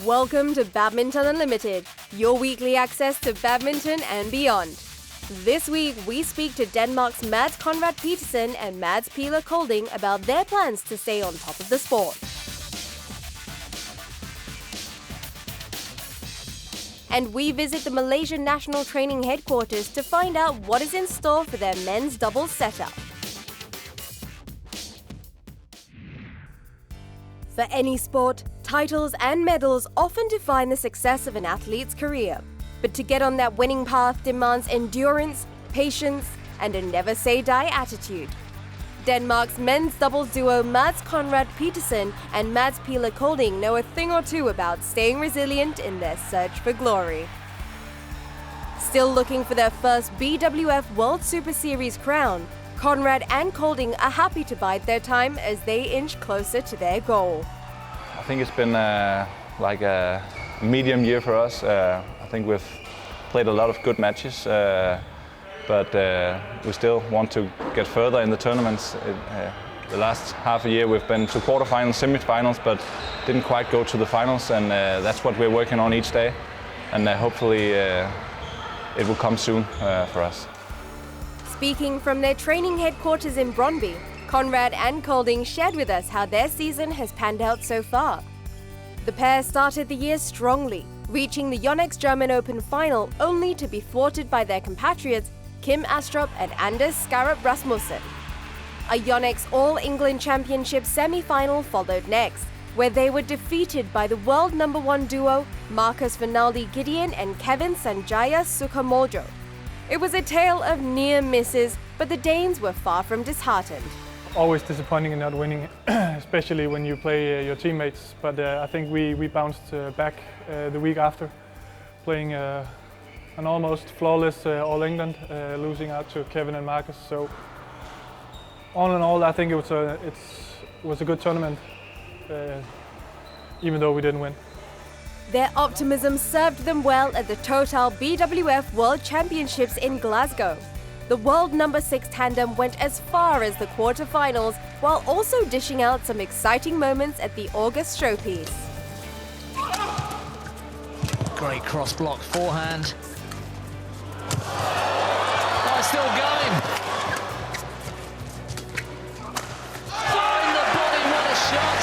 Welcome to Badminton Unlimited, your weekly access to badminton and beyond. This week, we speak to Denmark's Mads Conrad-Petersen and Mads Pieler Kolding about their plans to stay on top of the sport. And we visit the Malaysian National Training Headquarters to find out what is in store for their men's doubles setup. For any sport, titles and medals often define the success of an athlete's career. But to get on that winning path demands endurance, patience, and a never-say-die attitude. Denmark's men's doubles duo Mads Conrad-Petersen and Mads Pieler Kolding know a thing or two about staying resilient in their search for glory. Still looking for their first BWF World Superseries crown, Conrad and Kolding are happy to bide their time as they inch closer to their goal. I think it's been like a medium year for us. I think we've played a lot of good matches, but we still want to get further in the tournaments. The last half a year we've been to quarterfinals, semi-finals, but didn't quite go to the finals, and that's what we're working on each day. And hopefully it will come soon for us. Speaking from their training headquarters in Brøndby, Conrad and Kolding shared with us how their season has panned out so far. The pair started the year strongly, reaching the Yonex German Open final only to be thwarted by their compatriots Kim Astrup and Anders Skarup Rasmussen. A Yonex All-England Championship semi-final followed next, where they were defeated by the world #1 duo Marcus Fernaldi Gideon and Kevin Sanjaya Sukamuljo. It was a tale of near misses, but the Danes were far from disheartened. Always disappointing in not winning, especially when you play your teammates. But I think we bounced back the week after, playing an almost flawless All England, losing out to Kevin and Marcus. So all in all, I think it was a good tournament, even though we didn't win. Their optimism served them well at the Total BWF World Championships in Glasgow. The world #6 tandem went as far as the quarterfinals, while also dishing out some exciting moments at the August showpiece. Great cross block forehand. Oh, it's still going. In the body, what a shot.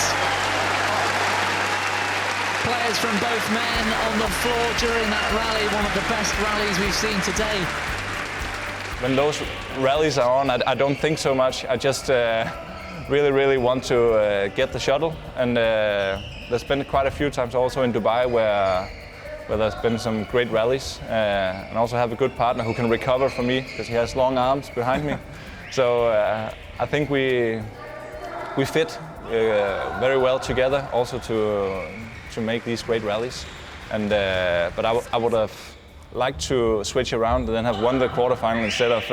Players from both men on the floor during that rally, one of the best rallies we've seen today. When those rallies are on, I don't think so much. I just really want to get the shuttle. And there's been quite a few times also in Dubai where there's been some great rallies. And also have a good partner who can recover for me because he has long arms behind me. So I think we fit very well together also to make these great rallies. And but I would have liked to switch around and then have won the quarterfinal instead of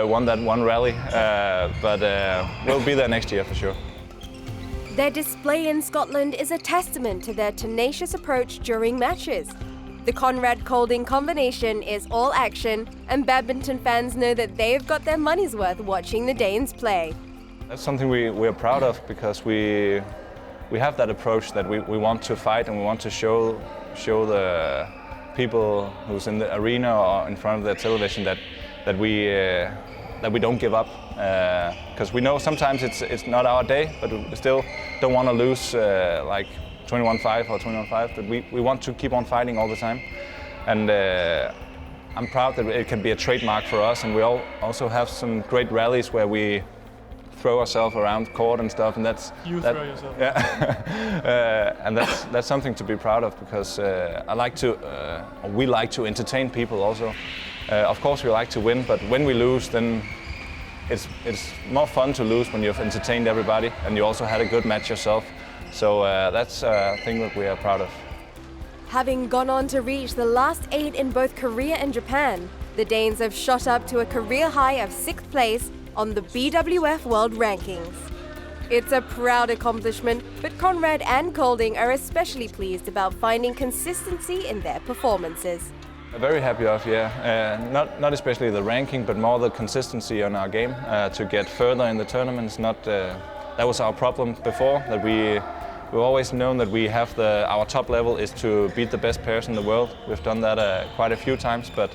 won that one rally. But we'll be there next year for sure. Their display in Scotland is a testament to their tenacious approach during matches. The Conrad-Kolding combination is all action, and badminton fans know that they've got their money's worth watching the Danes play. That's something we're proud of because we have that approach that we want to fight and we want to show the people who's in the arena or in front of their television that we don't give up, because we know sometimes it's not our day, but we still don't want to lose like 21-5 or 21-5. But we want to keep on fighting all the time, and I'm proud that it can be a trademark for us. And we also have some great rallies where we throw ourselves around court and stuff, and throw yourself. Yeah, and that's something to be proud of because we like to entertain people also. Of course, we like to win, but when we lose, then it's more fun to lose when you've entertained everybody and you also had a good match yourself. So that's a thing that we are proud of. Having gone on to reach the last 8 in both Korea and Japan, the Danes have shot up to a career high of 6th place on the BWF World Rankings. It's a proud accomplishment, but Conrad and Kolding are especially pleased about finding consistency in their performances. Very happy of, yeah. Not especially the ranking, but more the consistency on our game to get further in the tournaments. That was our problem before, that we've always known that we have our top level is to beat the best pairs in the world. We've done that quite a few times, but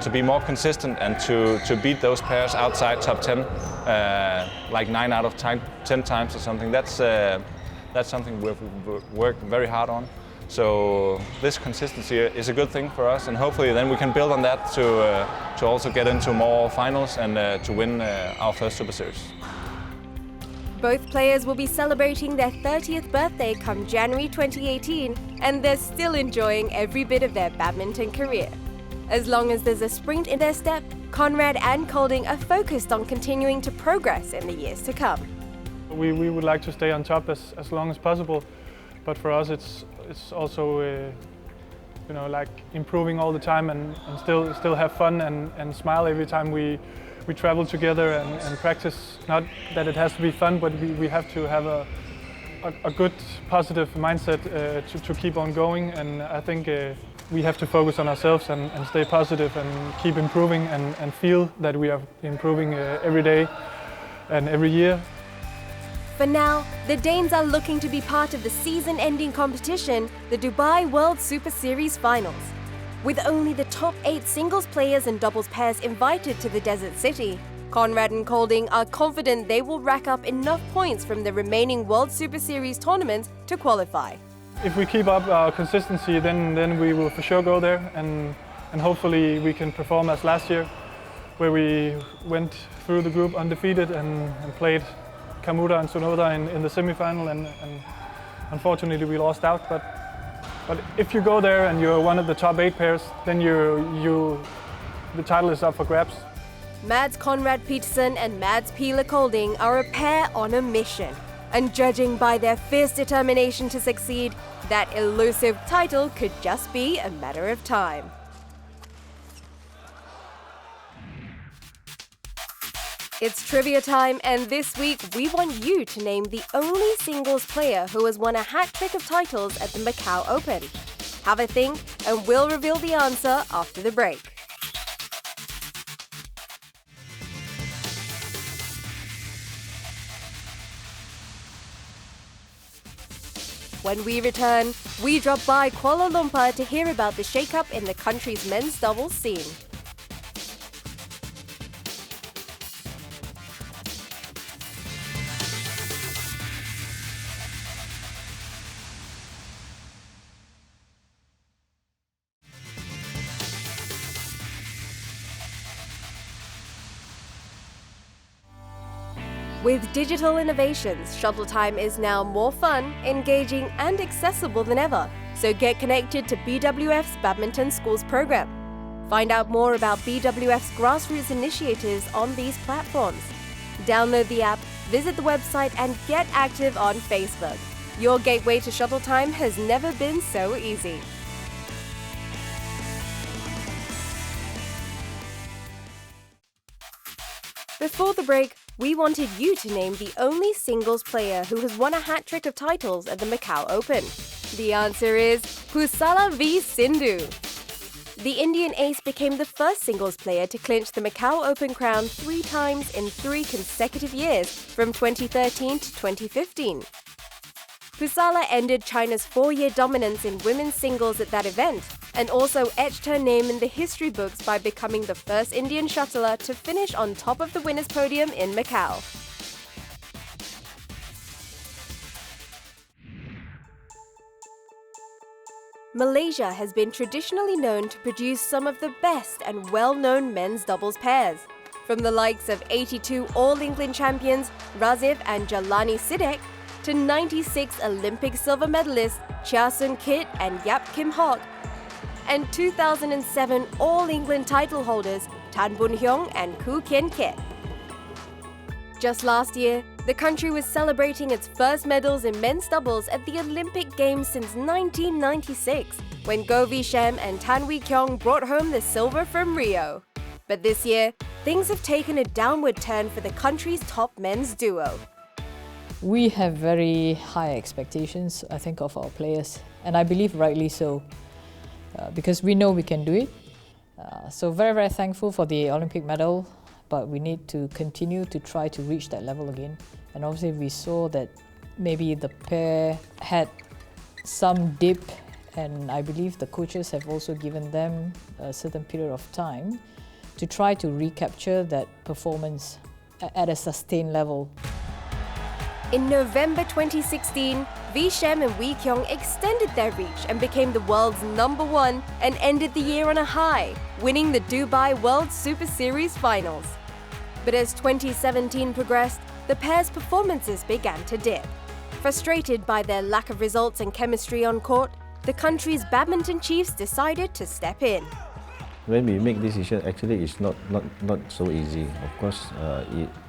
to be more consistent and to beat those pairs outside top 10, like 9 out of 10 times or something, that's something we've worked very hard on. So this consistency is a good thing for us, and hopefully then we can build on that to also get into more finals and to win our first Super Series. Both players will be celebrating their 30th birthday come January 2018, and they're still enjoying every bit of their badminton career. As long as there's a sprint in their step, Conrad and Kolding are focused on continuing to progress in the years to come. We would like to stay on top as long as possible, but for us it's also like improving all the time and still have fun and smile every time we travel together and practice. Not that it has to be fun, but we have to have a good positive mindset to keep on going, and I think we have to focus on ourselves and stay positive and keep improving and feel that we are improving every day and every year. For now, the Danes are looking to be part of the season-ending competition, the Dubai World Superseries Finals. With only the top 8 singles players and doubles pairs invited to the desert city, Conrad and Kolding are confident they will rack up enough points from the remaining World Superseries tournaments to qualify. If we keep up our consistency, then we will for sure go there, and hopefully we can perform as last year, where we went through the group undefeated and played Kamura and Sonoda in the semi-final, and unfortunately we lost out. But if you go there and you're one of the top 8 pairs, then the title is up for grabs. Mads Conrad-Petersen and Mads Pieler Kolding are a pair on a mission. And judging by their fierce determination to succeed, that elusive title could just be a matter of time. It's trivia time, and this week we want you to name the only singles player who has won a hat-trick of titles at the Macau Open. Have a think, and we'll reveal the answer after the break. When we return, we drop by Kuala Lumpur to hear about the shake-up in the country's men's doubles scene. With digital innovations, shuttle time is now more fun, engaging, and accessible than ever. So get connected to BWF's Badminton Schools program. Find out more about BWF's grassroots initiatives on these platforms. Download the app, visit the website, and get active on Facebook. Your gateway to shuttle time has never been so easy. Before the break, we wanted you to name the only singles player who has won a hat-trick of titles at the Macau Open. The answer is Pusala v Sindhu. The Indian ace became the first singles player to clinch the Macau Open crown 3 times in 3 consecutive years, from 2013 to 2015. Pusala ended China's 4-year dominance in women's singles at that event, and also etched her name in the history books by becoming the first Indian shuttler to finish on top of the winners' podium in Macau. Malaysia has been traditionally known to produce some of the best and well-known men's doubles pairs. From the likes of 82 All-England champions Razif and Jalani Sidek, to 96 Olympic silver medalists Chia Sun Kit and Yap Kim Hock, and 2007 All-England title holders Tan Bun Hyung and Koo Kien Kit. Just last year, the country was celebrating its first medals in men's doubles at the Olympic Games since 1996, when Go Vi Shem and Tan Wee Kyung brought home the silver from Rio. But this year, things have taken a downward turn for the country's top men's duo. We have very high expectations, I think, of our players, and I believe rightly so, because we know we can do it. So very, very thankful for the Olympic medal, but we need to continue to try to reach that level again. And obviously we saw that maybe the pair had some dip, and I believe the coaches have also given them a certain period of time to try to recapture that performance at a sustained level. In November 2016, Wee Shem and Wee Kyung extended their reach and became the world's #1 and ended the year on a high, winning the Dubai World Superseries finals. But as 2017 progressed, the pair's performances began to dip. Frustrated by their lack of results and chemistry on court, the country's badminton chiefs decided to step in. When we make decision, actually it's not so easy. Of course,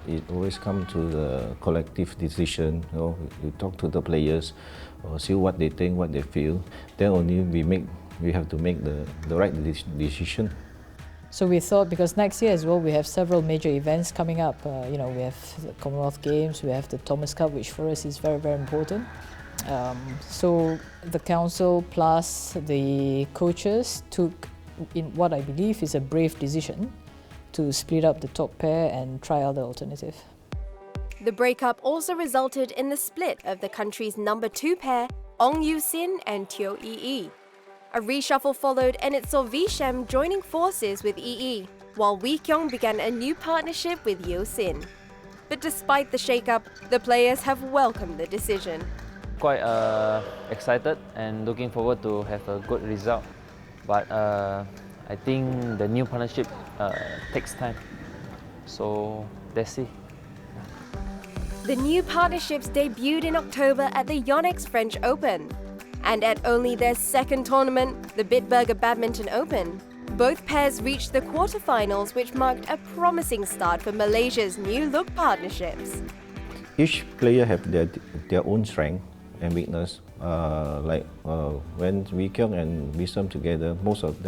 it always comes to the collective decision. You know, you talk to the players, or see what they think, what they feel. Then only we have to make the right decision. So we thought, because next year as well we have several major events coming up. We have the Commonwealth Games, we have the Thomas Cup, which for us is very, very important. So the council plus the coaches took in what I believe is a brave decision to split up the top pair and try other alternative. The breakup also resulted in the split of the country's #2 pair, Ong Yu-sin and Teo Yi. A reshuffle followed and it saw Wee Shem joining forces with Yi, while Wee Kyung began a new partnership with Yo-sin. But despite the shake-up, the players have welcomed the decision. Quite excited and looking forward to have a good result. But I think the new partnership takes time. So let's see. The new partnerships debuted in October at the Yonex French Open. And at only their second tournament, the Bitburger Badminton Open, both pairs reached the quarterfinals, which marked a promising start for Malaysia's new-look partnerships. Each player have their own strength and weakness. When Wee Kyung and Wee Shem together, most of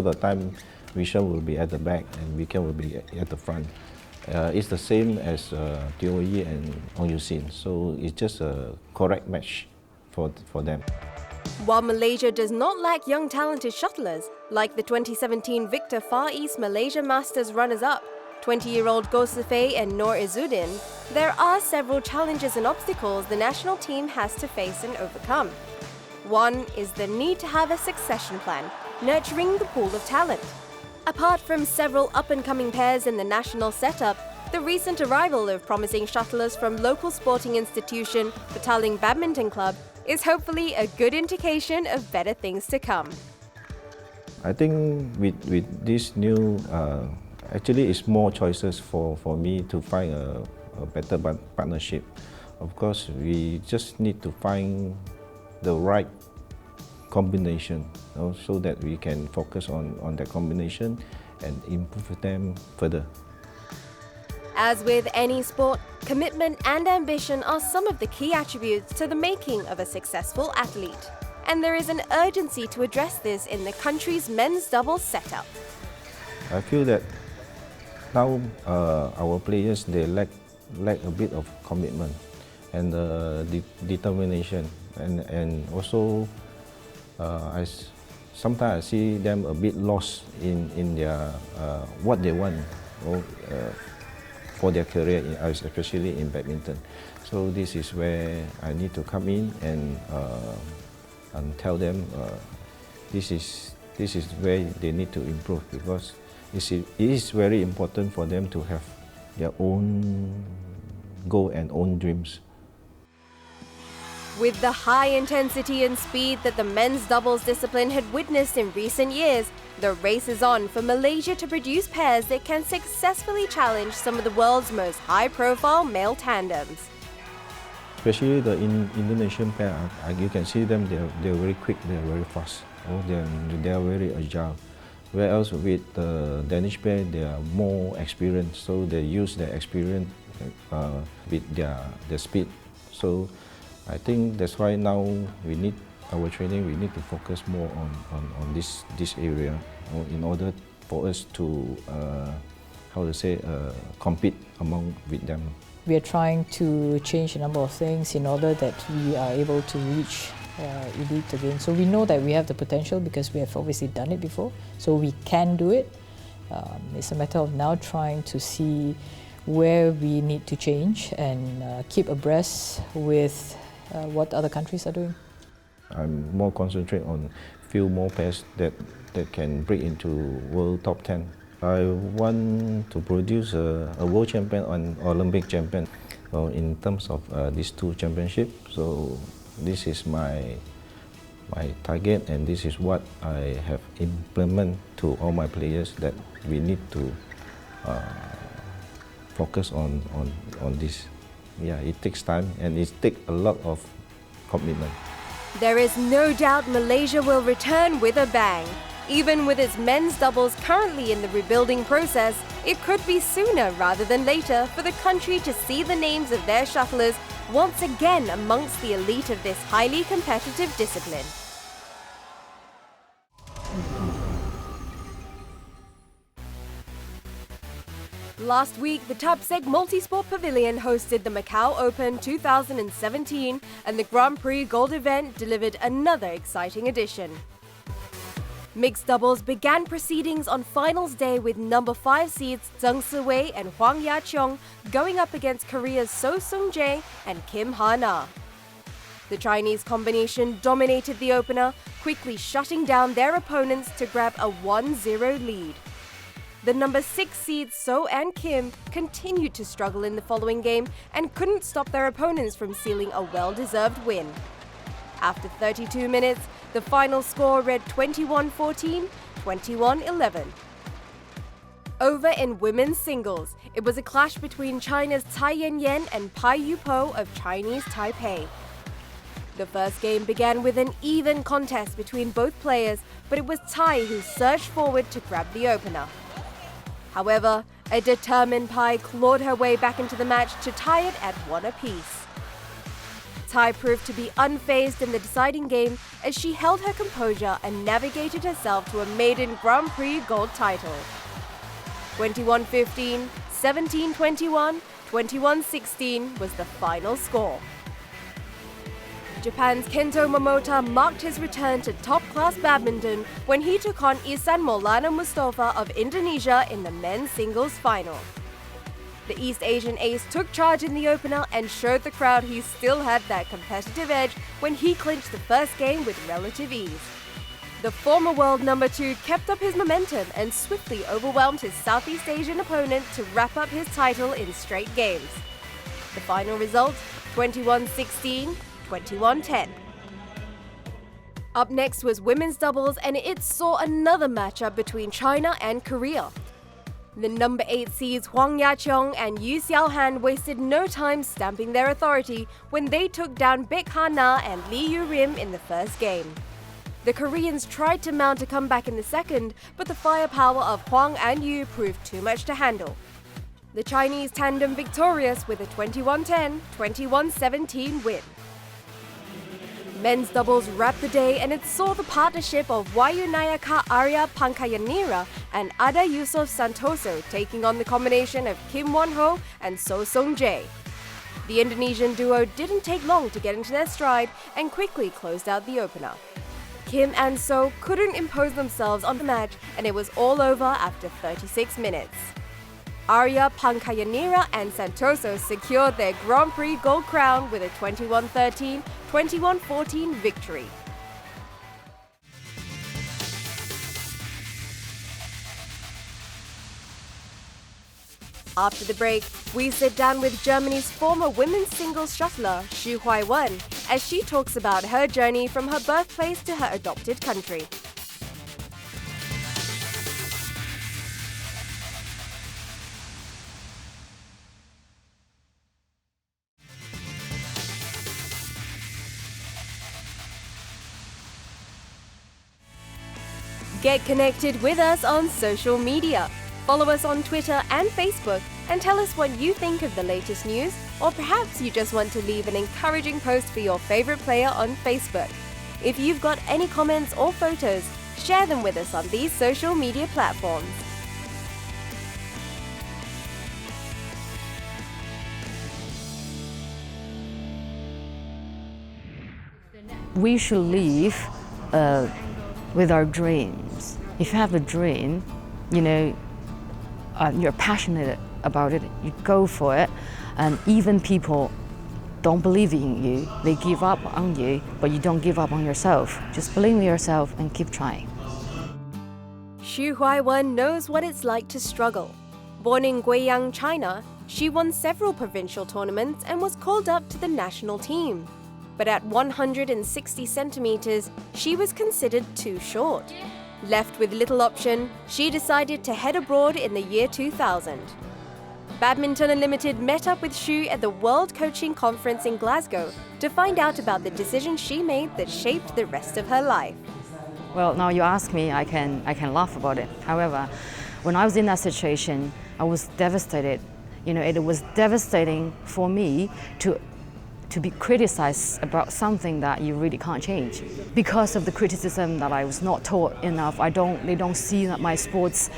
the time Wee Shem will be at the back and Wee Kyung will be at the front. It's the same as Teo Yi and Ong Yu-sin, so it's just a correct match for them. While Malaysia does not lack young talented shuttlers, like the 2017 Victor Far East Malaysia Masters runners-up, 20-year-old Go Sifei and Noor Izzuddin, there are several challenges and obstacles the national team has to face and overcome. One is the need to have a succession plan, nurturing the pool of talent. Apart from several up-and-coming pairs in the national setup, the recent arrival of promising shuttlers from local sporting institution, Petaling Badminton Club, is hopefully a good indication of better things to come. I think with this new, actually it's more choices for me to find a better partnership. Of course, we just need to find the right combination, you know, so that we can focus on that combination and improve them further. As with any sport, commitment and ambition are some of the key attributes to the making of a successful athlete. And there is an urgency to address this in the country's men's doubles setup. I feel that now our players, they lack a bit of commitment and determination, and also sometimes I see them a bit lost in their what they want, for their career, especially in badminton. So this is where I need to come in and tell them this is where they need to improve, because it is very important for them to have their own goal and own dreams. With the high intensity and speed that the men's doubles discipline had witnessed in recent years, the race is on for Malaysia to produce pairs that can successfully challenge some of the world's most high-profile male tandems. Especially the Indonesian pair, you can see them, they're very quick, they're very fast, they're very agile. Whereas with the Danish pair, they are more experienced, so they use their experience with their speed. So I think that's why now we need our training. We need to focus more on this area, in order for us to compete with them. We are trying to change a number of things in order that we are able to reach elite again. So we know that we have the potential because we have obviously done it before, so we can do it. It's a matter of now trying to see where we need to change and keep abreast with what other countries are doing. I'm more concentrate on few more pairs that can break into world top 10. I want to produce a world champion and Olympic champion. So in terms of these two championships, so this is my target, and this is what I have implemented to all my players, that we need to focus on this. Yeah, it takes time and it takes a lot of commitment. There is no doubt Malaysia will return with a bang. Even with its men's doubles currently in the rebuilding process, it could be sooner rather than later for the country to see the names of their shuttlers once again amongst the elite of this highly competitive discipline. Last week, the Tapseg Multisport Pavilion hosted the Macau Open 2017, and the Grand Prix Gold event delivered another exciting edition. Mixed doubles began proceedings on finals day with number 5 seeds Zheng Siwei and Huang Ya-cheong going up against Korea's So Sung-jae and Kim Ha-na. The Chinese combination dominated the opener, quickly shutting down their opponents to grab a 1-0 lead. The number 6 seeds So and Kim continued to struggle in the following game and couldn't stop their opponents from sealing a well-deserved win. After 32 minutes, the final score read 21-14, 21-11. Over in women's singles, it was a clash between China's Tsai Yan-yan and Pai Yu-po of Chinese Taipei. The first game began with an even contest between both players, but it was Tsai who surged forward to grab the opener. However, a determined Pai clawed her way back into the match to tie it at 1 apiece. Tsai proved to be unfazed in the deciding game as she held her composure and navigated herself to a maiden Grand Prix gold title. 21-15, 17-21, 21-16 was the final score. Japan's Kento Momota marked his return to top-class badminton when he took on Ihsan Maulana Mustafa of Indonesia in the men's singles final. The East Asian ace took charge in the opener and showed the crowd he still had that competitive edge when he clinched the first game with relative ease. The former world number 2 kept up his momentum and swiftly overwhelmed his Southeast Asian opponent to wrap up his title in straight games. The final result, 21-16, 21-10. Up next was women's doubles, and it saw another matchup between China and Korea. The number 8 seeds Huang Ya-cheong and Yu Xiaohan wasted no time stamping their authority when they took down Baek Ha-na and Lee Yu-rim in the first game. The Koreans tried to mount a comeback in the second, but the firepower of Huang and Yu proved too much to handle. The Chinese tandem victorious with a 21-10, 21-17 win. Men's doubles wrapped the day, and it saw the partnership of Wayunayaka Arya Pankayanira and Ada Yusof Santoso taking on the combination of Kim Won-ho and So Sung-jae. The Indonesian duo didn't take long to get into their stride and quickly closed out the opener. Kim and So couldn't impose themselves on the match, and it was all over after 36 minutes. Arya Pankayanira and Santoso secured their Grand Prix gold crown with a 21-13, 21-14 victory. After the break, we sit down with Germany's former women's singles shuttler, Huaiwen, as she talks about her journey from her birthplace to her adopted country. Get connected with us on social media. Follow us on Twitter and Facebook and tell us what you think of the latest news, or perhaps you just want to leave an encouraging post for your favorite player on Facebook. If you've got any comments or photos, share them with us on these social media platforms. We should live with our dreams. If you have a dream, you're passionate about it, you go for it, and even people don't believe in you, they give up on you, but you don't give up on yourself. Just believe in yourself and keep trying. Huaiwen knows what it's like to struggle. Born in Guiyang, China, she won several provincial tournaments and was called up to the national team. But at 160 centimeters, she was considered too short. Left with little option, she decided to head abroad in the year 2000. Badminton Unlimited met up with Xu at the World Coaching Conference in Glasgow to find out about the decision she made that shaped the rest of her life. Well, now you ask me, I can laugh about it. However, when I was in that situation, I was devastated. You know, it was devastating for me to be criticized about something that you really can't change. Because of the criticism that I was not taught enough, they don't see that my sports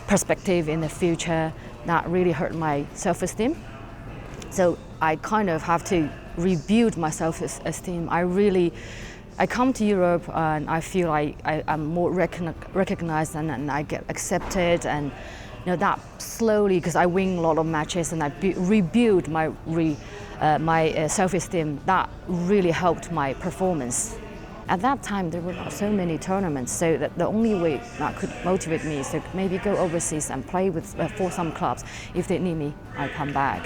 perspective in the future, that really hurt my self-esteem. So I kind of have to rebuild my self-esteem. I come to Europe and I feel I'm more recognized and I get accepted, and you know that slowly, because I win a lot of matches and I rebuild my self-esteem, that really helped my performance. At that time, there were not so many tournaments, so that the only way that could motivate me is to maybe go overseas and play for some clubs. If they need me, I come back.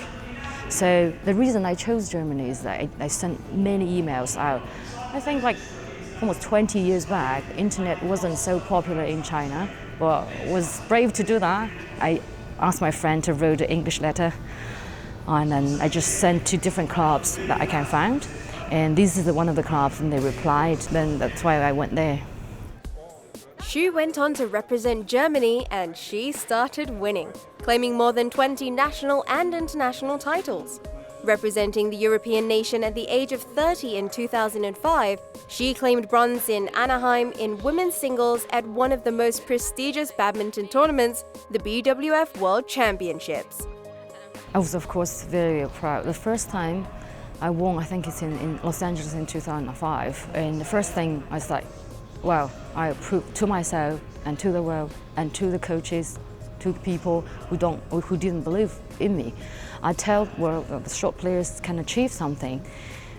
So the reason I chose Germany is that I sent many emails out. I think like almost 20 years back, internet wasn't so popular in China, but was brave to do that. I asked my friend to write an English letter, and then I just sent to different clubs that I can find. And this is one of the clubs, and they replied, then that's why I went there. Xu went on to represent Germany, and she started winning, claiming more than 20 national and international titles. Representing the European nation at the age of 30 in 2005, she claimed bronze in Anaheim in women's singles at one of the most prestigious badminton tournaments, the BWF World Championships. I was, of course, very proud. The first time I won, I think it's in Los Angeles in 2005. And the first thing I was like, wow, I proved to myself and to the world and to the coaches, to people who didn't believe in me. I tell the short players can achieve something.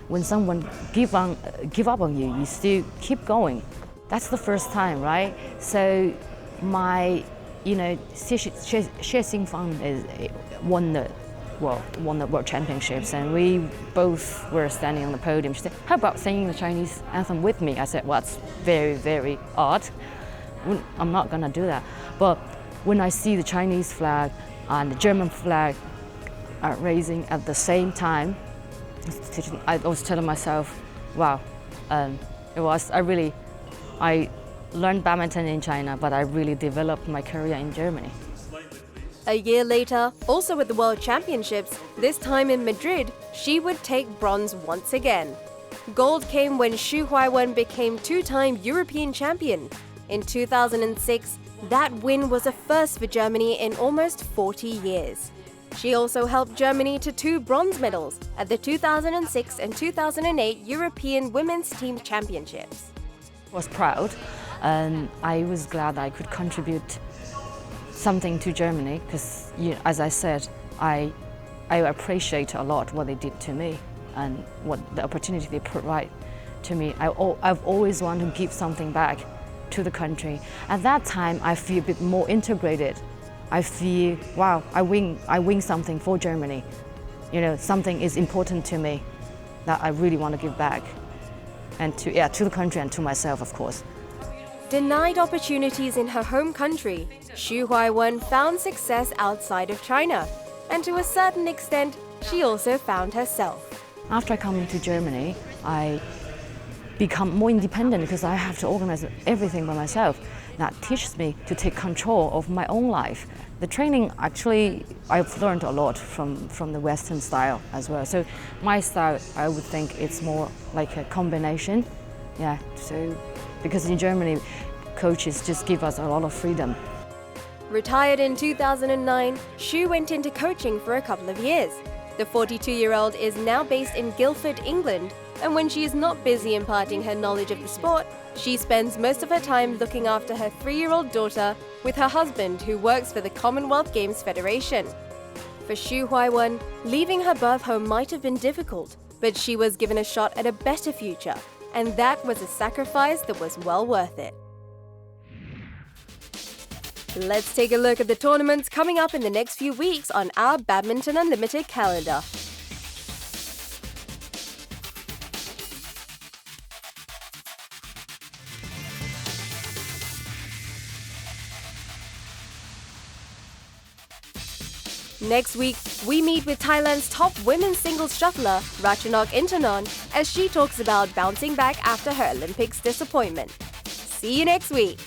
When someone give up on you, you still keep going. That's the first time, right? So my, Xie Xingfang won the World Championships, and we both were standing on the podium. She said, how about singing the Chinese anthem with me? I said, well, it's very, very odd. I'm not gonna do that. But when I see the Chinese flag and the German flag are raising at the same time, I was telling myself, wow, I learned badminton in China, but I really developed my career in Germany. A year later, also at the World Championships, this time in Madrid, she would take bronze once again. Gold came when Huaiwen became two-time European champion. In 2006, that win was a first for Germany in almost 40 years. She also helped Germany to 2 bronze medals at the 2006 and 2008 European Women's Team Championships. I was proud, and I was glad I could contribute something to Germany, because, as I said, I appreciate a lot what they did to me and what the opportunity they provide to me. I've always wanted to give something back to the country. At that time, I feel a bit more integrated. I feel, wow, I win something for Germany. Something is important to me that I really want to give back, and to the country and to myself, of course. Denied opportunities in her home country, Huaiwen found success outside of China, and to a certain extent, she also found herself. After I come to Germany, I become more independent because I have to organize everything by myself. That teaches me to take control of my own life. The training, actually, I've learned a lot from the Western style as well. So my style, I would think it's more like a combination. Yeah, so because in Germany, coaches just give us a lot of freedom. Retired in 2009, Xu went into coaching for a couple of years. The 42-year-old is now based in Guildford, England, and when she is not busy imparting her knowledge of the sport, she spends most of her time looking after her 3-year-old daughter with her husband, who works for the Commonwealth Games Federation. For Huaiwen, leaving her birth home might have been difficult, but she was given a shot at a better future, and that was a sacrifice that was well worth it. Let's take a look at the tournaments coming up in the next few weeks on our Badminton Unlimited calendar. Next week, we meet with Thailand's top women's singles shuttler, Ratchanok Intanon, as she talks about bouncing back after her Olympics disappointment. See you next week!